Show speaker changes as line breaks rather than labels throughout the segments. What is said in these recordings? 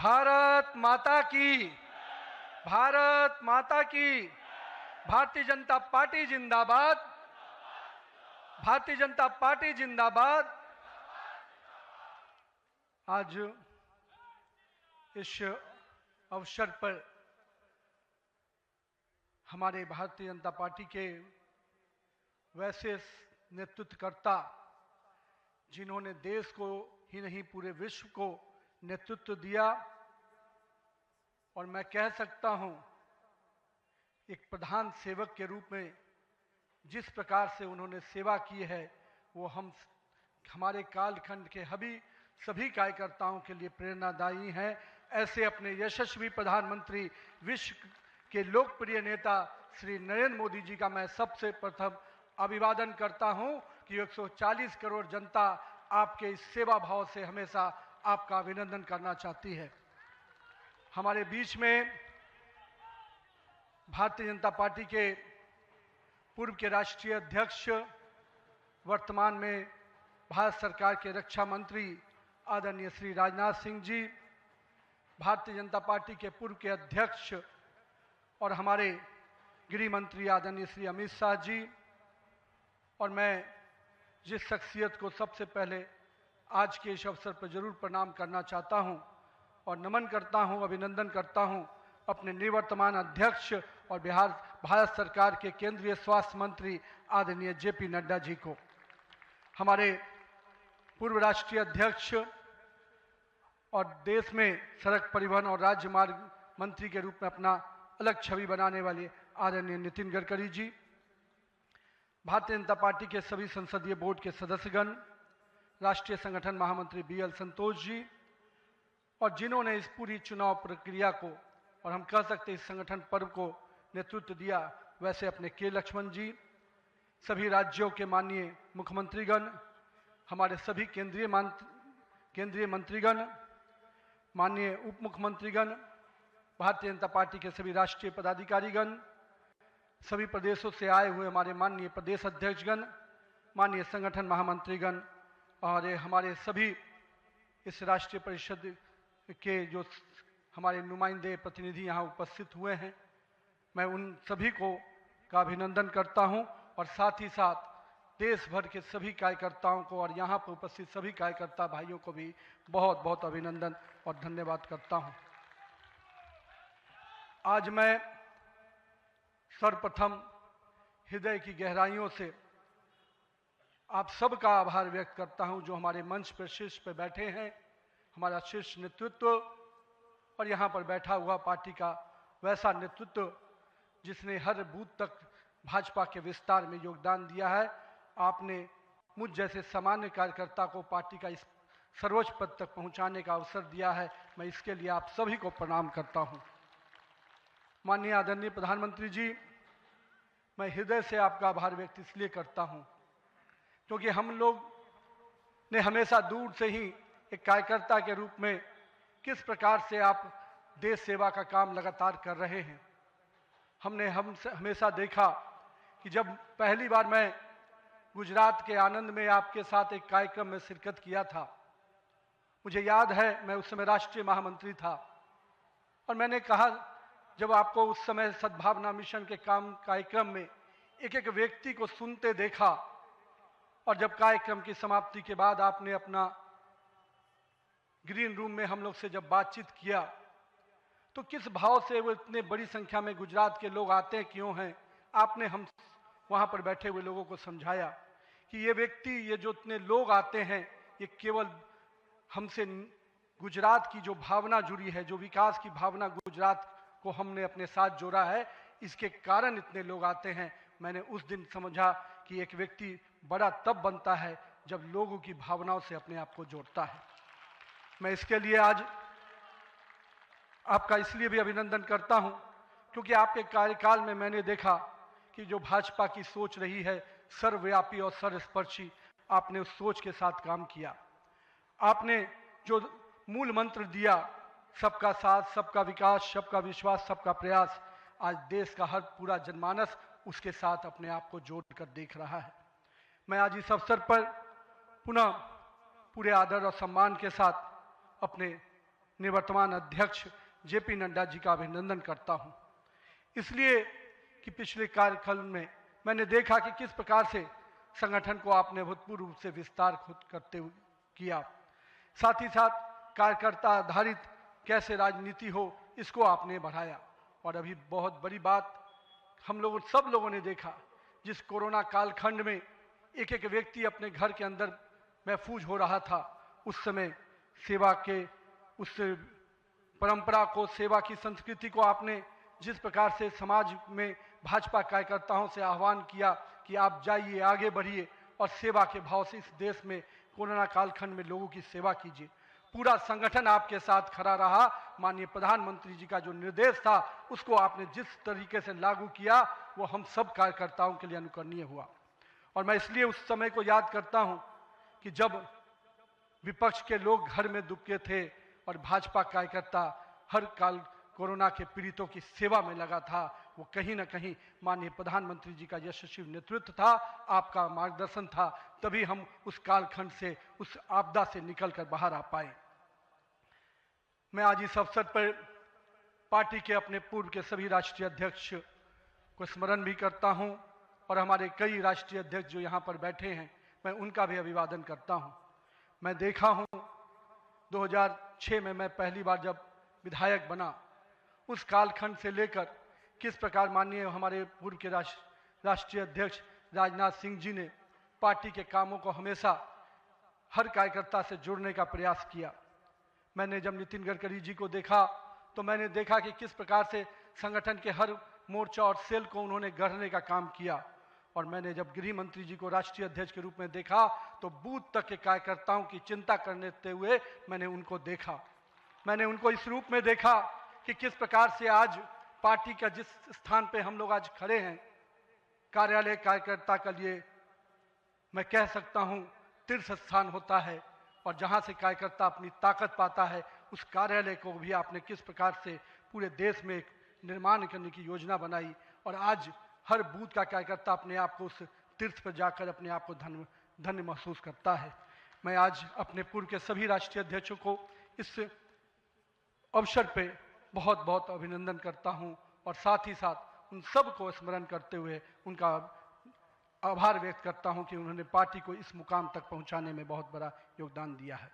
भारत माता की, भारत माता की। भारतीय जनता पार्टी जिंदाबाद, भारतीय जनता पार्टी जिंदाबाद। आज इस अवसर पर हमारे भारतीय जनता पार्टी के वैसे नेतृत्वकर्ता जिन्होंने देश को ही नहीं पूरे विश्व को नेतृत्व दिया, और मैं कह सकता हूं एक प्रधान सेवक के रूप में जिस प्रकार से उन्होंने सेवा की है वो हमारे कालखंड के सभी कार्यकर्ताओं के लिए प्रेरणादायी हैं। ऐसे अपने यशस्वी प्रधानमंत्री, विश्व के लोकप्रिय नेता श्री नरेंद्र मोदी जी का मैं सबसे प्रथम अभिवादन करता हूं कि 140 करोड़ जनता आपके इस सेवा भाव से हमेशा आपका अभिनंदन करना चाहती है। हमारे बीच में भारतीय जनता पार्टी के पूर्व के राष्ट्रीय अध्यक्ष, वर्तमान में भारत सरकार के रक्षा मंत्री आदरणीय श्री राजनाथ सिंह जी, भारतीय जनता पार्टी के पूर्व के अध्यक्ष और हमारे गृह मंत्री आदरणीय श्री अमित शाह जी, और मैं जिस शख्सियत को सबसे पहले आज के इस अवसर पर जरूर प्रणाम करना चाहता हूं और नमन करता हूं, अभिनंदन करता हूं, अपने निवर्तमान अध्यक्ष और भारत सरकार के केंद्रीय स्वास्थ्य मंत्री आदरणीय जेपी नड्डा जी को, हमारे पूर्व राष्ट्रीय अध्यक्ष और देश में सड़क परिवहन और राज्य मार्ग मंत्री के रूप में अपना अलग छवि बनाने वाले आदरणीय नितिन गडकरी जी, भारतीय जनता पार्टी के सभी संसदीय बोर्ड के सदस्यगण, राष्ट्रीय संगठन महामंत्री बीएल संतोष जी, और जिन्होंने इस पूरी चुनाव प्रक्रिया को और हम कह सकते इस संगठन पर्व को नेतृत्व दिया, वैसे अपने के लक्ष्मण जी, सभी राज्यों के माननीय मुख्यमंत्रीगण, हमारे सभी केंद्रीय मंत्रीगण, माननीय उप मुख्यमंत्रीगण, भारतीय जनता पार्टी के सभी राष्ट्रीय पदाधिकारीगण, सभी प्रदेशों से आए हुए हमारे माननीय प्रदेश अध्यक्षगण, माननीय संगठन महामंत्रीगण और हमारे सभी इस राष्ट्रीय परिषद के जो हमारे नुमाइंदे प्रतिनिधि यहाँ उपस्थित हुए हैं, मैं उन सभी का अभिनंदन करता हूँ और साथ ही साथ देश भर के सभी कार्यकर्ताओं को और यहाँ पर उपस्थित सभी कार्यकर्ता भाइयों को भी बहुत बहुत अभिनंदन और धन्यवाद करता हूँ। आज मैं सर्वप्रथम हृदय की गहराइयों से आप सबका आभार व्यक्त करता हूं जो हमारे मंच पर शीर्ष पर बैठे हैं, हमारा शीर्ष नेतृत्व और यहाँ पर बैठा हुआ पार्टी का वैसा नेतृत्व जिसने हर बूथ तक भाजपा के विस्तार में योगदान दिया है। आपने मुझ जैसे सामान्य कार्यकर्ता को पार्टी का इस सर्वोच्च पद तक पहुंचाने का अवसर दिया है, मैं इसके लिए आप सभी को प्रणाम करता हूं। माननीय आदरणीय प्रधानमंत्री जी, मैं हृदय से आपका आभार व्यक्त इसलिए करता हूं क्योंकि हम लोग ने हमेशा दूर से ही एक कार्यकर्ता के रूप में किस प्रकार से आप देश सेवा का काम लगातार कर रहे हैं, हमने हमेशा देखा कि जब पहली बार मैं गुजरात के आनंद में आपके साथ एक कार्यक्रम में शिरकत किया था, मुझे याद है मैं उस समय राष्ट्रीय महामंत्री था और मैंने कहा जब आपको उस समय सद्भावना मिशन के कार्यक्रम में एक एक व्यक्ति को सुनते देखा और जब कार्यक्रम की समाप्ति के बाद आपने अपना ग्रीन रूम में हम लोग से जब बातचीत किया तो किस भाव से वो इतने बड़ी संख्या में गुजरात के लोग आते क्यों हैं, आपने हम वहां पर बैठे हुए लोगों को समझाया कि ये व्यक्ति, ये जो इतने लोग आते हैं, ये केवल हमसे गुजरात की जो भावना जुड़ी है, जो विकास की भावना गुजरात को हमने अपने साथ जोड़ा है, इसके कारण इतने लोग आते हैं। मैंने उस दिन समझा कि एक व्यक्ति बड़ा तब बनता है जब लोगों की भावनाओं से अपने आप को जोड़ता है। मैं इसके लिए आज आपका इसलिए भी अभिनंदन करता हूं क्योंकि आपके कार्यकाल में मैंने देखा कि जो भाजपा की सोच रही है सर्वव्यापी और सर्वस्पर्शी, आपने उस सोच के साथ काम किया। आपने जो मूल मंत्र दिया, सबका साथ, सबका विकास, सबका विश्वास, सबका प्रयास, आज देश का हर पूरा जनमानस उसके साथ अपने आप को जोड़कर देख रहा है। मैं आज इस अवसर पर पुनः पूरे आदर और सम्मान के साथ अपने निवर्तमान अध्यक्ष जेपी नड्डा जी का अभिनंदन करता हूं, इसलिए कि पिछले कार्यकाल में मैंने देखा कि किस प्रकार से संगठन को आपने अभूतपूर्व रूप से विस्तार खुद करते हुए किया। साथ ही साथ कार्यकर्ता आधारित कैसे राजनीति हो इसको आपने बढ़ाया। और अभी बहुत बड़ी बात हम लोगों सब लोगों ने देखा, जिस कोरोना कालखंड में एक एक व्यक्ति अपने घर के अंदर महफूज हो रहा था, उस समय सेवा के उस परंपरा को, सेवा की संस्कृति को आपने जिस प्रकार से समाज में भाजपा कार्यकर्ताओं से आह्वान किया कि आप जाइए, आगे बढ़िए और सेवा के भाव से इस देश में कोरोना कालखंड में लोगों की सेवा कीजिए। पूरा संगठन आपके साथ खड़ा रहा। माननीय प्रधानमंत्री जी का जो निर्देश था उसको आपने जिस तरीके से लागू किया वो हम सब कार्यकर्ताओं के लिए अनुकरणीय हुआ। और मैं इसलिए उस समय को याद करता हूं कि जब विपक्ष के लोग घर में दुबके थे और भाजपा कार्यकर्ता हर काल कोरोना के पीड़ितों की सेवा में लगा था, वो कहीं ना कहीं माननीय प्रधानमंत्री जी का यशस्वी नेतृत्व था, आपका मार्गदर्शन था, तभी हम उस कालखंड से, उस आपदा से निकलकर बाहर आ पाए। मैं आज इस अवसर पर पार्टी के अपने पूर्व के सभी राष्ट्रीय अध्यक्ष को स्मरण भी करता हूं और हमारे कई राष्ट्रीय अध्यक्ष जो यहाँ पर बैठे हैं, मैं उनका भी अभिवादन करता हूं। मैं देखा हूं 2006 में मैं पहली बार जब विधायक बना, उस कालखंड से लेकर किस प्रकार माननीय हमारे पूर्व के राष्ट्रीय अध्यक्ष राजनाथ सिंह जी ने पार्टी के कामों को हमेशा हर कार्यकर्ता से जुड़ने का प्रयास किया। मैंने जब नितिन गडकरी जी को देखा तो मैंने देखा कि किस प्रकार से संगठन के हर मोर्चा और सेल को उन्होंने गढ़ने का काम किया। और मैंने जब गृह मंत्री जी को राष्ट्रीय अध्यक्ष के रूप में देखा तो बूथ तक के कार्यकर्ताओं की चिंता करते हुए मैंने उनको देखा। मैंने उनको इस रूप में देखा कि किस प्रकार से आज पार्टी का जिस स्थान पे हम लोग आज खड़े हैं, कार्यालय कार्यकर्ता के लिए मैं कह सकता हूं तीर्थ स्थान होता है, और जहां से कार्यकर्ता अपनी ताकत पाता है, उस कार्यालय को भी आपने किस प्रकार से पूरे देश में एक निर्माण करने की योजना बनाई। और आज हर बूथ का कार्यकर्ता अपने आप को उस तीर्थ पर जाकर अपने आप को धन्य महसूस करता है। मैं आज अपने पूर्व के सभी राष्ट्रीय अध्यक्षों को इस अवसर पे बहुत बहुत अभिनंदन करता हूं और साथ ही साथ उन सब को स्मरण करते हुए उनका आभार व्यक्त करता हूं कि उन्होंने पार्टी को इस मुकाम तक पहुंचाने में बहुत बड़ा योगदान दिया है।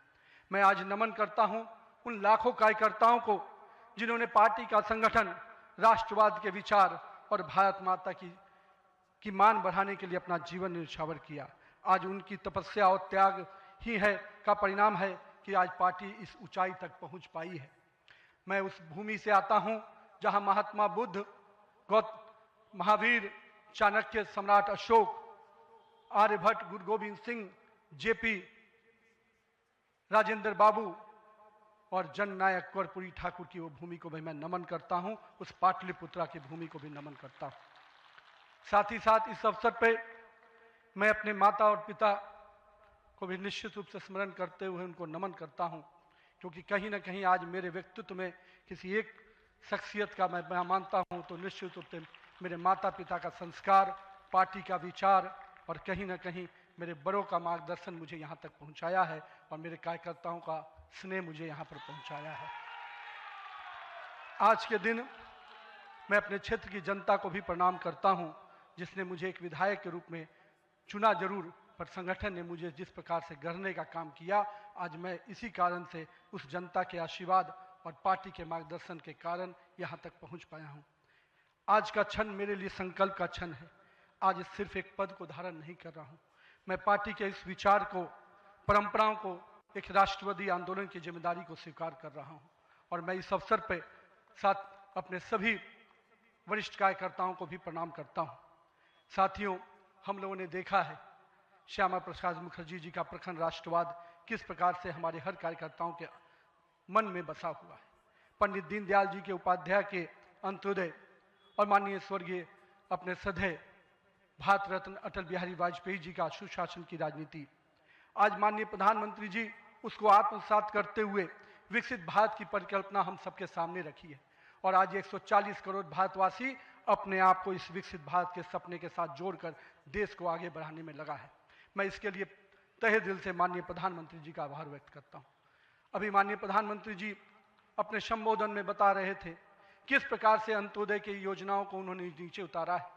मैं आज नमन करता हूं उन लाखों कार्यकर्ताओं को जिन्होंने पार्टी का संगठन, राष्ट्रवाद के विचार और भारत माता की मान बढ़ाने के लिए अपना जीवन न्यौछावर किया। आज उनकी तपस्या और त्याग ही है का परिणाम है कि आज पार्टी इस ऊंचाई तक पहुंच पाई है। मैं उस भूमि से आता हूं जहां महात्मा बुद्ध, महावीर, चाणक्य, सम्राट अशोक, आर्यभट्ट, गुरु गोविंद सिंह, जेपी, राजेंद्र बाबू और जननायक कर्पूरी ठाकुर की वो भूमि को भी मैं नमन करता हूं, उस पाटलिपुत्रा की भूमि को भी नमन करता हूं। साथ ही साथ इस अवसर पे मैं अपने माता और पिता को भी निश्चित रूप से स्मरण करते हुए उनको नमन करता हूं, क्योंकि कहीं ना कहीं आज मेरे व्यक्तित्व में किसी एक शख्सियत का मैं मानता हूं तो निश्चित रूप से मेरे माता पिता का संस्कार, पार्टी का विचार और कहीं ना कहीं मेरे बड़ों का मार्गदर्शन मुझे यहाँ तक पहुँचाया है और मेरे कार्यकर्ताओं का स्नेह मुझे यहाँ पर पहुँचाया है। आज के दिन मैं अपने क्षेत्र की जनता को भी प्रणाम करता हूँ, जिसने मुझे एक विधायक के रूप में चुना जरूर, पर संगठन ने मुझे जिस प्रकार से गढ़ने का काम किया, आज मैं इसी कारण से उस जनता के आशीर्वाद और पार्टी के मार्गदर्शन के कारण यहाँ तक पहुँच पाया हूँ। आज का क्षण मेरे लिए संकल्प का क्षण है। आज सिर्फ एक पद को धारण नहीं कर रहा हूँ, मैं पार्टी के इस विचार को, परंपराओं को, एक राष्ट्रवादी आंदोलन की जिम्मेदारी को स्वीकार कर रहा हूँ। और मैं इस अवसर पर साथ अपने सभी वरिष्ठ कार्यकर्ताओं को भी प्रणाम करता हूँ। साथियों, हम लोगों ने देखा है श्यामा प्रसाद मुखर्जी जी का प्रखर राष्ट्रवाद किस प्रकार से हमारे हर कार्यकर्ताओं के मन में बसा हुआ है। पंडित दीनदयाल जी के उपाध्याय के अंत्योदय और माननीय स्वर्गीय अपने सदैव भारत रत्न अटल बिहारी वाजपेयी जी का सुशासन की राजनीति, आज माननीय प्रधानमंत्री जी उसको आत्मसात करते हुए विकसित भारत की परिकल्पना हम सबके सामने रखी है। और आज 140 करोड़ भारतवासी अपने आप को इस विकसित भारत के सपने के साथ जोड़कर देश को आगे बढ़ाने में लगा है। मैं इसके लिए तहे दिल से माननीय प्रधानमंत्री जी का आभार व्यक्त करता हूँ। अभी माननीय प्रधानमंत्री जी अपने संबोधन में बता रहे थे किस प्रकार से अंत्योदय की योजनाओं को उन्होंने नीचे उतारा है।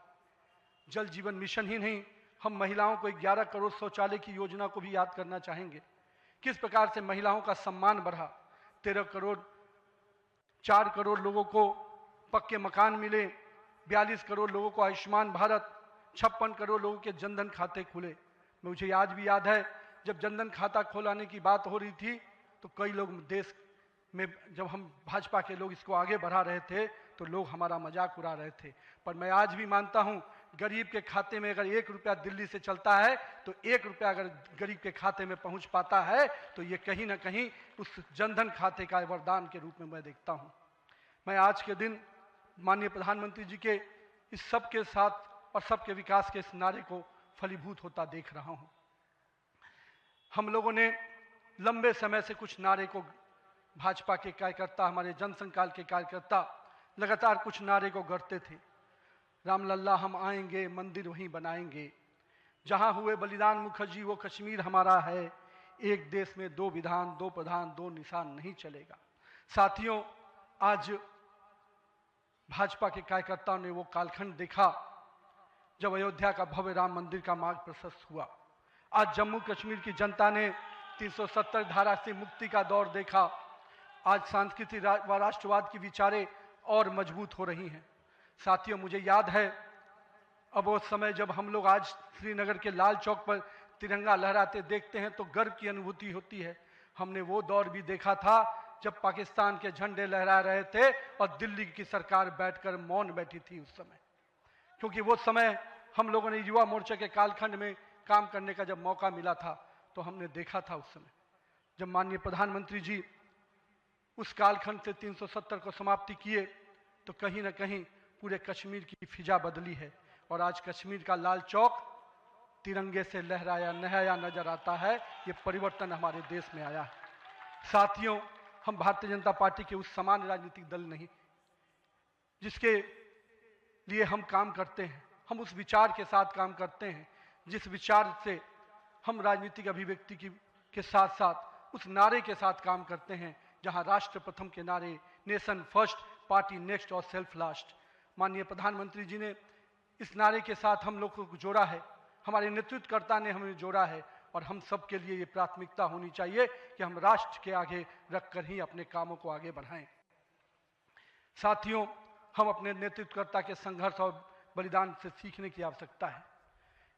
जल जीवन मिशन ही नहीं, हम महिलाओं को 11 करोड़ शौचालय की योजना को भी याद करना चाहेंगे। किस प्रकार से महिलाओं का सम्मान बढ़ा, 13 करोड़ 4 करोड़ लोगों को पक्के मकान मिले, 42 करोड़ लोगों को आयुष्मान भारत, 56 करोड़ लोगों के जनधन खाते खुले। मुझे आज भी याद है जब जनधन खाता खोलाने की बात हो रही थी तो कई लोग देश में, जब हम भाजपा के लोग इसको आगे बढ़ा रहे थे तो लोग हमारा मजाक उड़ा रहे थे। पर मैं आज भी मानता हूं गरीब के खाते में अगर 1 रुपया दिल्ली से चलता है तो 1 रुपया अगर गरीब के खाते में पहुंच पाता है तो ये कहीं ना कहीं उस जनधन खाते का वरदान के रूप में मैं देखता हूं। मैं आज के दिन माननीय प्रधानमंत्री जी के इस सब के साथ और सबके विकास के इस नारे को फलीभूत होता देख रहा हूं। हम लोगों ने लंबे समय से कुछ नारे को, भाजपा के कार्यकर्ता, हमारे जनसंकाल के कार्यकर्ता लगातार कुछ नारे को गढ़ते थे। रामलल्ला हम आएंगे, मंदिर वहीं बनाएंगे, जहां हुए बलिदान मुखर्जी वो कश्मीर हमारा है, एक देश में 2 विधान 2 प्रधान 2 निशान नहीं चलेगा। साथियों, आज भाजपा के कार्यकर्ताओं ने वो कालखंड देखा जब अयोध्या का भव्य राम मंदिर का मार्ग प्रशस्त हुआ। आज जम्मू कश्मीर की जनता ने 370 धारा से मुक्ति का दौर देखा। आज सांस्कृतिक व राष्ट्रवाद की विचारें और मजबूत हो रही हैं। साथियों, मुझे याद है अब वो समय जब हम लोग आज श्रीनगर के लाल चौक पर तिरंगा लहराते देखते हैं तो गर्व की अनुभूति होती है। हमने वो दौर भी देखा था जब पाकिस्तान के झंडे लहरा रहे थे और दिल्ली की सरकार बैठकर मौन बैठी थी उस समय, क्योंकि वो समय हम लोगों ने युवा मोर्चा के कालखंड में काम करने का जब मौका मिला था तो हमने देखा था उस समय जब माननीय प्रधानमंत्री जी उस कालखंड से 370 को समाप्ति किए तो कहीं ना कहीं पूरे कश्मीर की फिजा बदली है और आज कश्मीर का लाल चौक तिरंगे से लहराया नहाया नजर आता है। ये परिवर्तन हमारे देश में आया है। साथियों, हम भारतीय जनता पार्टी के उस समान राजनीतिक दल नहीं जिसके लिए हम काम करते हैं, हम उस विचार के साथ काम करते हैं जिस विचार से हम राजनीतिक अभिव्यक्ति के साथ साथ उस नारे के साथ काम करते हैं जहां राष्ट्र प्रथम के नारे, नेशन फर्स्ट, पार्टी नेक्स्ट और सेल्फ लास्ट। माननीय प्रधानमंत्री जी ने इस नारे के साथ हम लोग को जोड़ा है, हमारे नेतृत्वकर्ता ने हमें जोड़ा है और हम सब के लिए ये प्राथमिकता होनी चाहिए कि हम राष्ट्र के आगे रखकर ही अपने कामों को आगे बढ़ाएं। साथियों, हम अपने नेतृत्वकर्ता के संघर्ष और बलिदान से सीखने की आवश्यकता है।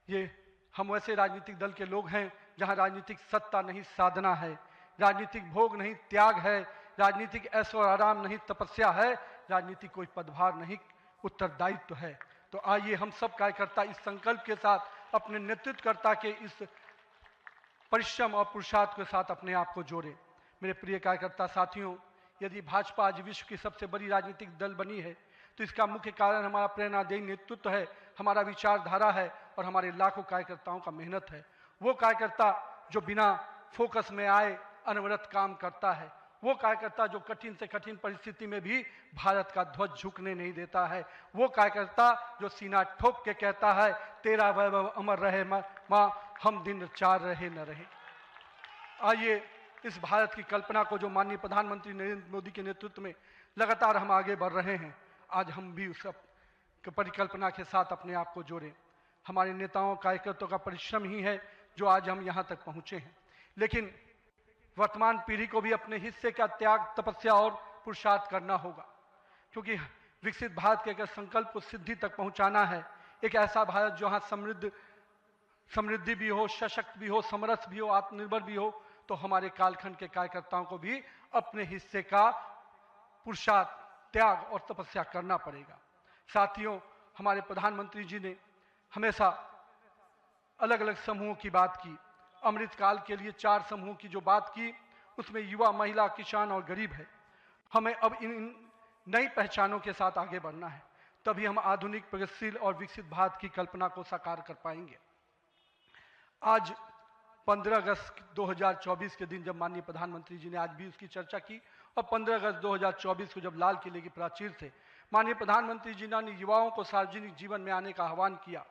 ये हम वैसे राजनीतिक दल के लोग हैं जहां राजनीतिक सत्ता नहीं साधना है, राजनीतिक भोग नहीं त्याग है, राजनीतिक ऐशो आराम नहीं तपस्या है, राजनीतिक कोई पदभार नहीं उत्तरदायित्व है। तो आइए हम सब कार्यकर्ता इस संकल्प के साथ अपने नेतृत्वकर्ता के इस परिश्रम और पुरुषार्थ के साथ अपने आप को जोड़े। मेरे प्रिय कार्यकर्ता साथियों, यदि भाजपा आज विश्व की सबसे बड़ी राजनीतिक दल बनी है तो इसका मुख्य कारण हमारा प्रेरणादायी नेतृत्व है, हमारा विचारधारा है और हमारे लाखों कार्यकर्ताओं का मेहनत है। वो कार्यकर्ता जो बिना फोकस में आए अनवरत काम करता है, वो कार्यकर्ता जो कठिन से कठिन परिस्थिति में भी भारत का ध्वज झुकने नहीं देता है, वो कार्यकर्ता जो सीना ठोक के कहता है तेरा वैभव अमर रहे मां, हम दिन 4 रहे न रहे। आइए इस भारत की कल्पना को जो माननीय प्रधानमंत्री नरेंद्र मोदी के नेतृत्व में लगातार हम आगे बढ़ रहे हैं, आज हम भी उस परिकल्पना के साथ अपने आप को जोड़ें। हमारे नेताओं कार्यकर्ताओं का परिश्रम ही है जो आज हम यहाँ तक पहुँचे हैं, लेकिन वर्तमान पीढ़ी को भी अपने हिस्से का त्याग, तपस्या और पुरुषार्थ करना होगा, क्योंकि विकसित भारत के अगर संकल्प को सिद्धि तक पहुंचाना है, एक ऐसा भारत जहां समृद्धि भी हो, सशक्त भी हो, समरस भी हो, आत्मनिर्भर भी हो, तो हमारे कालखंड के कार्यकर्ताओं को भी अपने हिस्से का पुरुषार्थ, त्याग और तपस्या करना पड़ेगा। साथियों, हमारे प्रधानमंत्री जी ने हमेशा अलग अलग समूहों की बात की। अमृतकाल के लिए 4 समूहों की जो बात की, उसमें युवा, महिला, किसान और गरीब है। हमें अब इन नई पहचानों के साथ आगे बढ़ना है, तभी हम आधुनिक, प्रगतिशील और विकसित भारत की कल्पना को साकार कर पाएंगे। आज 15 अगस्त 2024 के दिन जब माननीय प्रधानमंत्री जी ने आज भी उसकी चर्चा की और 15 अगस्त 2024 को जब लाल किले की प्राचीर से माननीय प्रधानमंत्री जी ने युवाओं को सार्वजनिक जीवन में आने का आह्वान किया,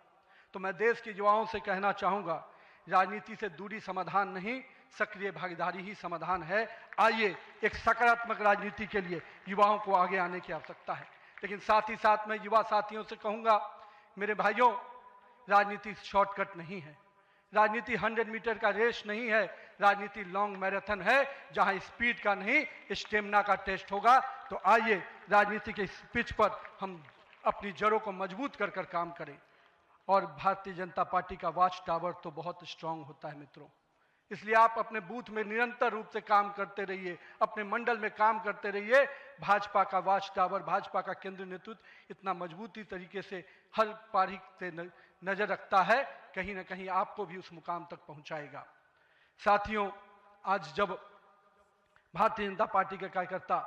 तो मैं देश के युवाओं से कहना चाहूँगा, राजनीति से दूरी समाधान नहीं, सक्रिय भागीदारी ही समाधान है। आइए एक सकारात्मक राजनीति के लिए युवाओं को आगे आने की आवश्यकता है। लेकिन साथ ही साथ मैं युवा साथियों से कहूंगा, मेरे भाइयों, राजनीति शॉर्टकट नहीं है, राजनीति 100 मीटर का रेस नहीं है, राजनीति लॉन्ग मैराथन है जहां स्पीड का नहीं स्टेमिना का टेस्ट होगा। तो आइए राजनीति के इस पिच पर हम अपनी जड़ों को मजबूत कर कर काम करें। और भारतीय जनता पार्टी का वॉच टावर तो बहुत स्ट्रांग होता है मित्रों, इसलिए आप अपने बूथ में निरंतर रूप से काम करते रहिए, अपने मंडल में काम करते रहिए। भाजपा का वॉच टावर, भाजपा का केंद्रीय नेतृत्व इतना मजबूती तरीके से हर पारी से नजर रखता है, कहीं ना कहीं आपको भी उस मुकाम तक पहुंचाएगा। साथियों, आज जब भारतीय जनता पार्टी के कार्यकर्ता,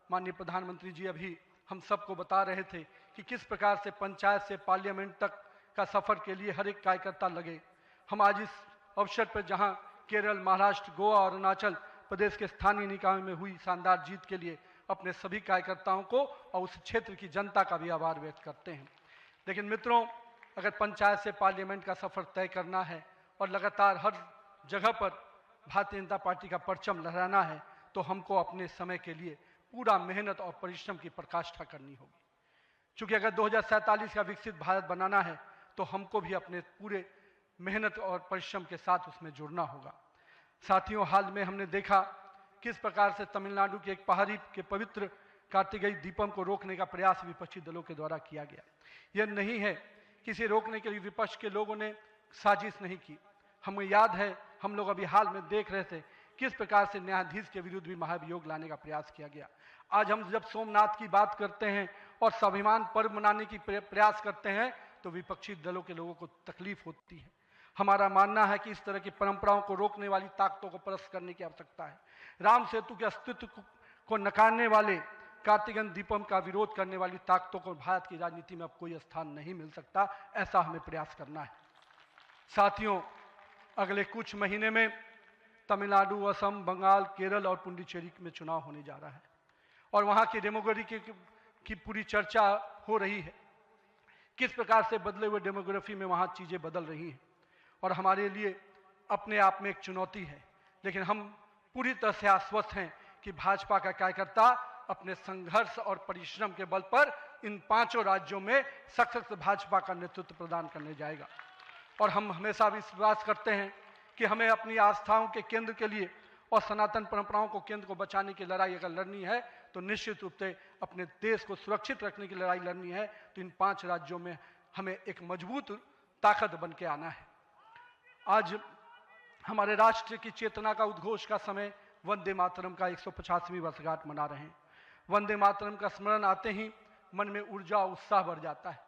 माननीय प्रधानमंत्री जी अभी हम सबको बता रहे थे कि किस प्रकार से पंचायत से पार्लियामेंट तक का सफर के लिए हर एक कार्यकर्ता लगे, हम आज इस अवसर पर जहां केरल, महाराष्ट्र, गोवा और अरुणाचल प्रदेश के स्थानीय निकायों में हुई शानदार जीत के लिए अपने सभी कार्यकर्ताओं को और उस क्षेत्र की जनता का भी आभार व्यक्त करते हैं। लेकिन मित्रों, अगर पंचायत से पार्लियामेंट का सफर तय करना है और लगातार हर जगह पर भारतीय जनता पार्टी का परचम लहराना है, तो हमको अपने समय के लिए पूरा मेहनत और परिश्रम की पराकाष्ठा करनी होगी। चूंकि अगर 2047 का विकसित भारत बनाना है तो हमको भी अपने पूरे मेहनत और परिश्रम के साथ उसमें जुड़ना होगा। साथियों, हाल में हमने देखा किस प्रकार से तमिलनाडु के एक पहाड़ी के पवित्र कार्तिकेय दीपम को रोकने का प्रयास विपक्षी दलों के द्वारा किया गया। यह नहीं है कि इसे रोकने के लिए विपक्ष के लोगों ने साजिश नहीं की। हमें याद है, हम लोग अभी हाल में देख रहे थे किस प्रकार से न्यायाधीश के विरुद्ध भी महाभियोग लाने का प्रयास किया गया। आज हम जब सोमनाथ की बात करते हैं और स्वाभिमान पर्व मनाने की प्रयास करते हैं तो विपक्षी दलों के लोगों को तकलीफ होती है। हमारा मानना है कि इस तरह की परंपराओं को रोकने वाली ताकतों को परास्त करने की आवश्यकता है। राम सेतु के अस्तित्व को नकारने वाले, कार्तिकेय दीपम का विरोध करने वाली ताकतों को भारत की राजनीति में अब कोई स्थान नहीं मिल सकता, ऐसा हमें प्रयास करना है। साथियों, अगले कुछ महीने में तमिलनाडु, असम, बंगाल, केरल और पुडुचेरी में चुनाव होने जा रहा है और वहां की डेमोग्राफी की पूरी चर्चा हो रही है। किस प्रकार से बदले हुए डेमोग्राफी में वहां चीजें बदल रही हैं और हमारे लिए अपने आप में एक चुनौती है। लेकिन हम पूरी तरह से आश्वस्त हैं कि भाजपा का कार्यकर्ता अपने संघर्ष और परिश्रम के बल पर इन 5 राज्यों में सशक्त भाजपा का नेतृत्व प्रदान करने जाएगा। और हम हमेशा विश्वास करते हैं कि हमें अपनी आस्थाओं के केंद्र के लिए और सनातन परंपराओं को केंद्र को बचाने की लड़ाई अगर लड़नी है तो निश्चित रूप से अपने देश को सुरक्षित रखने की लड़ाई लड़नी है तो इन 5 राज्यों में हमें एक मजबूत ताकत बन के आना है। आज हमारे राष्ट्र की चेतना का उद्घोष का समय वंदे मातरम का 150वीं वर्षगांठ मना रहे हैं। वंदे मातरम का स्मरण आते ही मन में ऊर्जा और उत्साह बढ़ जाता है।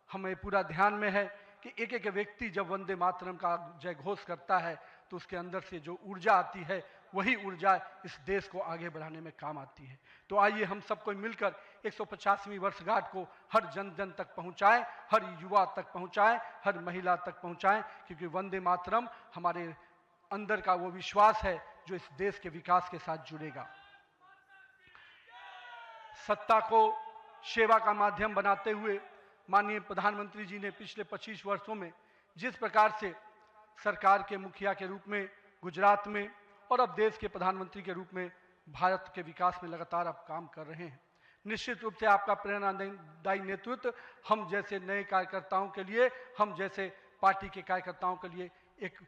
हमें पूरा ध्यान में है कि एक एक व्यक्ति जब वंदे मातरम का जय घोष करता है तो उसके अंदर से जो ऊर्जा आती है वही ऊर्जा इस देश को आगे बढ़ाने में काम आती है। तो आइए हम सबको मिलकर 150वीं वर्षगांठ को हर जन जन तक पहुंचाएं, हर युवा तक पहुंचाएं, हर महिला तक पहुंचाएं, क्योंकि वंदे मातरम हमारे अंदर का वो विश्वास है जो इस देश के विकास के साथ जुड़ेगा। सत्ता को सेवा का माध्यम बनाते हुए माननीय प्रधानमंत्री जी ने पिछले 25 वर्षों में जिस प्रकार से सरकार के मुखिया के रूप में गुजरात में और अब देश के प्रधानमंत्री के रूप में भारत के विकास में लगातार अब काम कर रहे हैं, निश्चित रूप से आपका प्रेरणादायी नेतृत्व हम जैसे नए कार्यकर्ताओं के लिए, हम जैसे पार्टी के कार्यकर्ताओं के लिए एक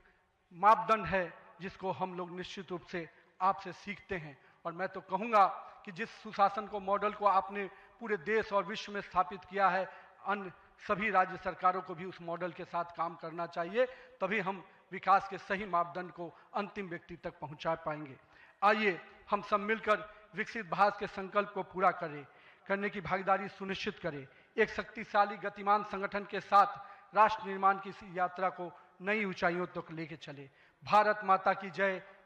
मापदंड है जिसको हम लोग निश्चित रूप से आपसे सीखते हैं। और मैं तो कहूँगा कि जिस सुशासन को मॉडल को आपने पूरे देश और विश्व में स्थापित किया है, अन्य सभी राज्य सरकारों को भी उस मॉडल के साथ काम करना चाहिए, तभी हम विकास के सही मापदंड को अंतिम व्यक्ति तक पहुंचा पाएंगे। आइए हम सब मिलकर विकसित भारत के संकल्प को पूरा करने की भागीदारी सुनिश्चित करें। एक शक्तिशाली गतिमान संगठन के साथ राष्ट्र निर्माण की इस यात्रा को नई ऊंचाइयों तक लेके चले। भारत माता की जय।